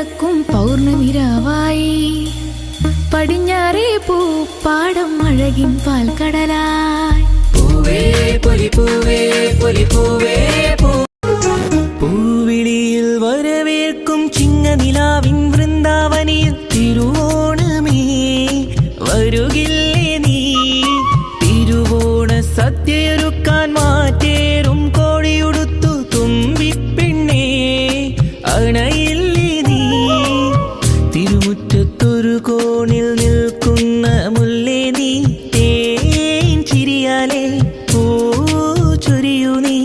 പിറക്കും പൗർണമിരാവായി പടിഞ്ഞാറേ പൂപ്പാടം അഴകിൻ പാൽക്കടലായി പൂവേ പൊലിപ്പൂവേ പൊലിപ്പൂവേ പൂവിളിയിൽ വരവേൽക്കും ചിങ്ങനിലാവിൻ വൃന്ദാവനിൽ തിരുവോണമേ വരുകില്ലേ നീ തിരുവോണ സദ്യയൊരുക്കാൻ മാറ്റേറും കോഴിയുടുത്തു തുമ്പിപ്പെണ്ണേ അണയില്ലേ നീ തിരുമുറ്റത്തൊരു കോണിൽ നിൽക്കുന്ന മുല്ലേ നീ തേൻ ചിരിയാലേ പൂ ചൊരിയൂ നീ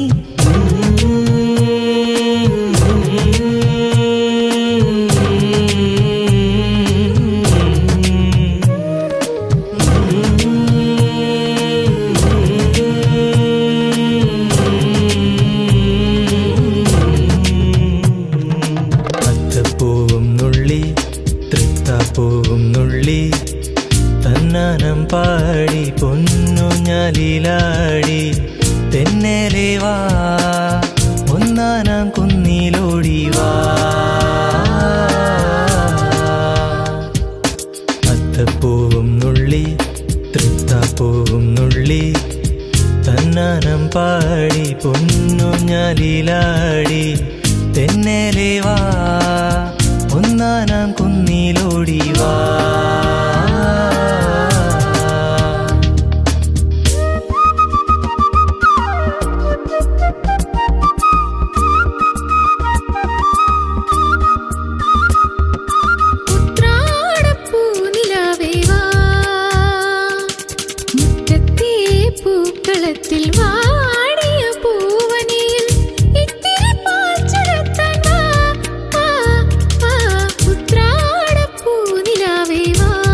അത്തപ്പൂവും നുള്ളി തൃത്താപ്പൂവും നുള്ളി തന്നാനം പാടി പൊന്നുഞ്ഞാലിലാടി തെന്നലെ വാ ഒന്നാനാം കുന്നിലോടി വാ അത്തപ്പൂവും നുള്ളി തൃത്താപ്പൂവും നുള്ളി തന്നാനം പാടി പൊന്നുഞ്ഞാലിലാടി തെന്നലെ വാ ഒന്നാനാം കുന്നിലോടി വാ